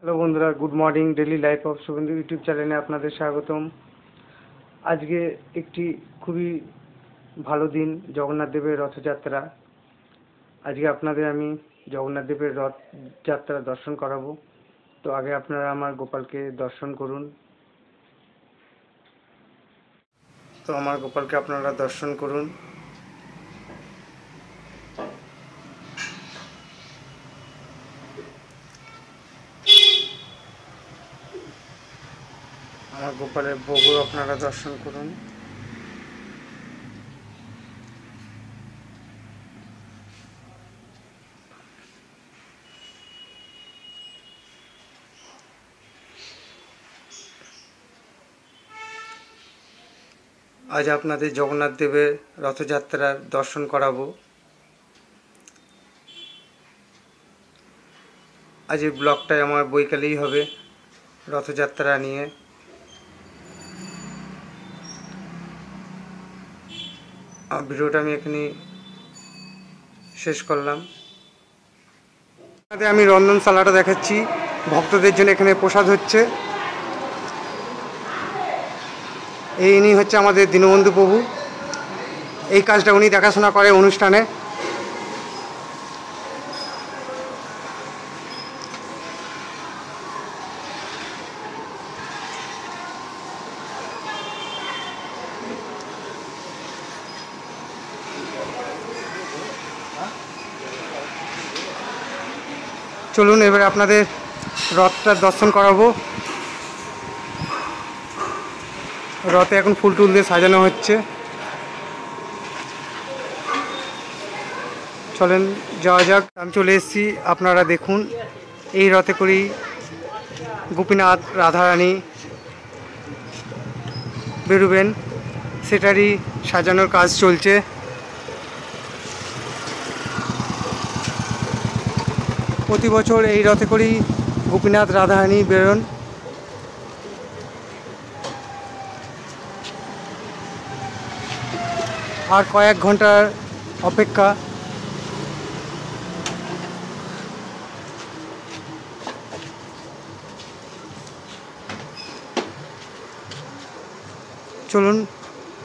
Hello বন্ধুরা, good morning. Daily life of Suvendu YouTube চ্যানেলে আপনাদের স্বাগতম। আজকে একটি খুবই ভালো দিন, জগন্নাথ দেবের রথযাত্রা। আজকে আপনাদের আমি জগন্নাথ দেবের রথযাত্রা দর্শন করাবো। তো আগে আপনারা আমার গোপালকে দর্শন করুন। তো আমার গোপালকে আপনারা দর্শন করুন। আমার গোপালের ভোগও আপনারা দর্শন করুন। আজ আপনাদের জগন্নাথ দেবের রথযাত্রার দর্শন করাবো। আজ এই ব্লগটাই আমার বৈকালেই হবে রথযাত্রা নিয়ে। ভিডিওটা আমি এখানে শেষ করলাম। আমি রন্ধনশালাটা দেখাচ্ছি, ভক্তদের জন্য এখানে প্রসাদ হচ্ছে। ইনি হচ্ছে আমাদের দীনবন্ধু প্রভু, এই কাজটা উনি দেখাশোনা করে অনুষ্ঠানে। চলুন এবারে আপনাদের রথটার দর্শন করাবো। রথে এখন ফুল টুল দিয়ে সাজানো হচ্ছে। চলেন যাওয়া যাক। আমি চলে এসেছি, আপনারা দেখুন। এই রথে করেই গোপীনাথ রাধারানী বেরোবেন, সেটারই সাজানোর কাজ চলছে। প্রতি বছর এই রথে করেই গোপীনাথ রাধারানী বেরোন। আর কয়েক ঘন্টার অপেক্ষা। চলুন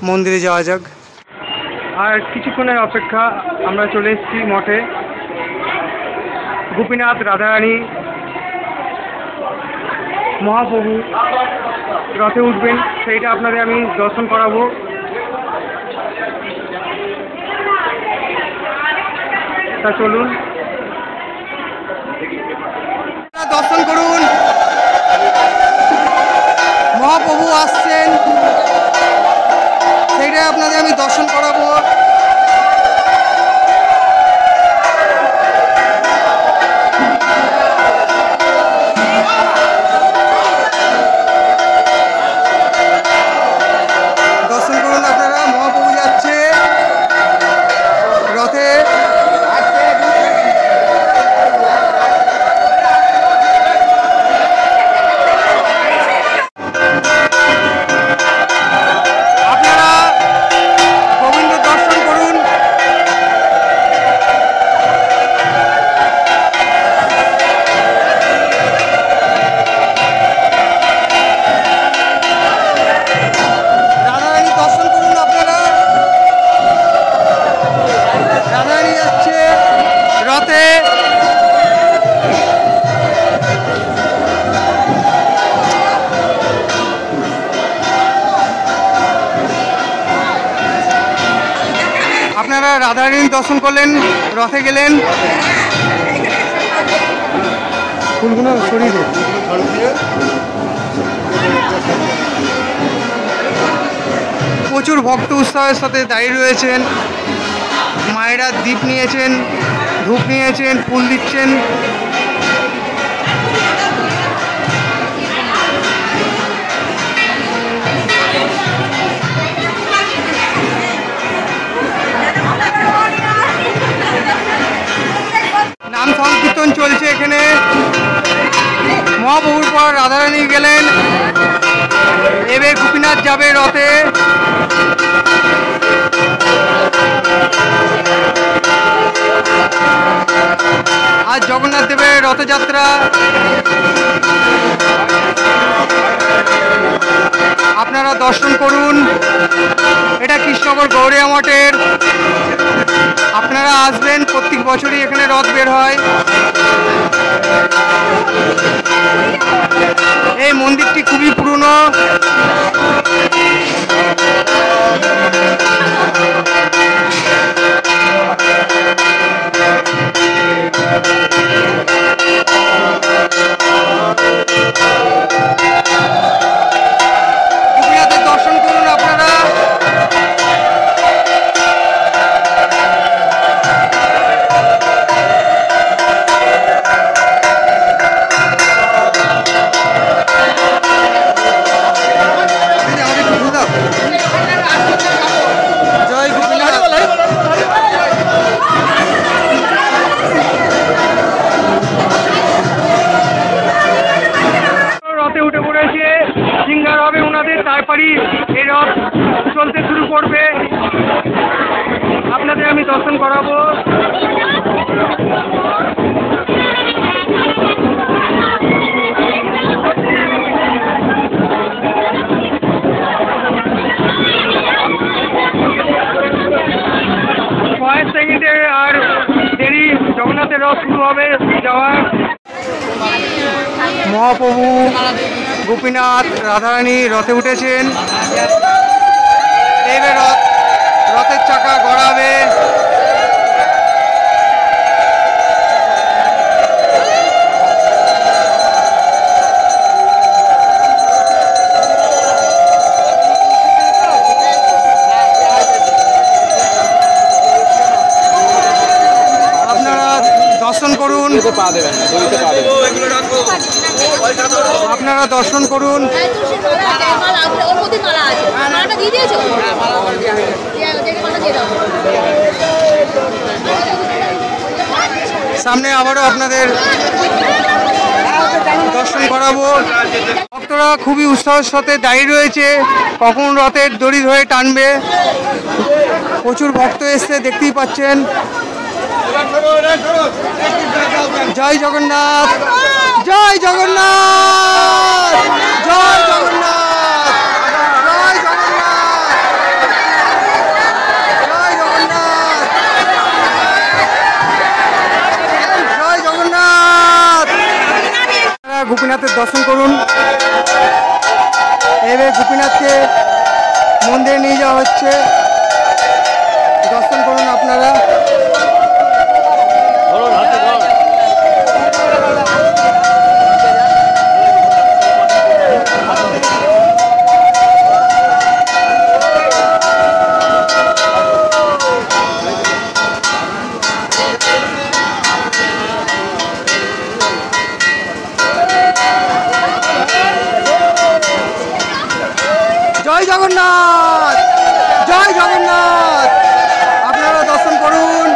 মন্দিরে যাওয়া যাক। আর কিছুক্ষণের অপেক্ষা, আমরা চলে এসেছি মঠে। গোপীনাথ রাধারানী মহাপ্রভু রথে উঠবেন, সেইটা আপনাদের আমি দর্শন করাবো। তা চলুন দর্শন করুন। মহাপ্রভু আসছেন, সেইটা আপনাদের আমি দর্শন করাবো। দর্শন করুন আপনারা, মহাপ্রভু যাচ্ছে রথে। আপনারা রাধারানী দর্শন করলেন, রথে গেলেন। ফুলগুলো সরিয়ে দিন। প্রচুর ভক্ত উৎসাহের সাথে দাঁড়িয়ে রয়েছেন। মায়েরা দীপ নিয়েছেন, ধূপ নিয়েছেন, ফুল দিচ্ছেন। নাম সংকীর্তন চলছে এখানে। মহাপ্রভুর পর রাধারানী গেলেন, এবার গোপীনাথ যাবে রথে। আজ জগন্নাথ দেবের রথযাত্রা। কৃষ্ণনগর গৌরিয়া মঠের। আপনারা আসবেন, প্রত্যেক বছরই এখানে রথ বের হয়। এই মন্দিরটি খুবই পুরনো। গোপীনাথের দর্শন করুন আপনারা। জয় গোপীনাথ। রথে উঠে পড়েছে, সিঙ্গার হবে ওনাদের, তারপরই এই রথ চলতে শুরু করবে। আপনাদের আমি দর্শন করাবো। কয়েক সেকেন্ডে আর দেরি, জগন্নাথের রথ শুরু হবে যাওয়া। মহাপ্রভু গোপীনাথ রাধারানী রথে উঠেছেন। এবার রথের চাকা গড়াবে। আপনারা দর্শন করুন। আপনারা দর্শন করুন। সামনে আবারও আপনাদের দর্শন করাবো। ভক্তরা খুবই উৎসাহের সাথে দাঁড়িয়ে রয়েছে, কখন রথের দড়ি ধরে টানবে। প্রচুর ভক্ত এসছে, দেখতেই পাচ্ছেন। জয় জগন্নাথ, জয় জগন্নাথ, জয় জগন্নাথ, জয় জগন্নাথ, জয় জগন্নাথ, জয় জগন্নাথ। গোপীনাথের দর্শন করুন। এবার গোপীনাথকে মন্দিরে নিয়ে যাওয়া হচ্ছে, দর্শন করুন আপনারা। জয় জগন্নাথ, জয় জগন্নাথ। আপনারা দর্শন করুন।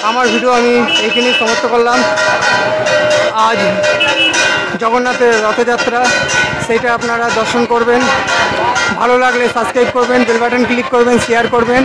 আমার ভিডিও আমি এইখানেই সমাপ্ত করলাম। আজ জগন্নাথের রথযাত্রা, সেটা আপনারা দর্শন করবেন। ভালো লাগলে সাবস্ক্রাইব করবেন, বেল বাটন ক্লিক করবেন, শেয়ার করবেন।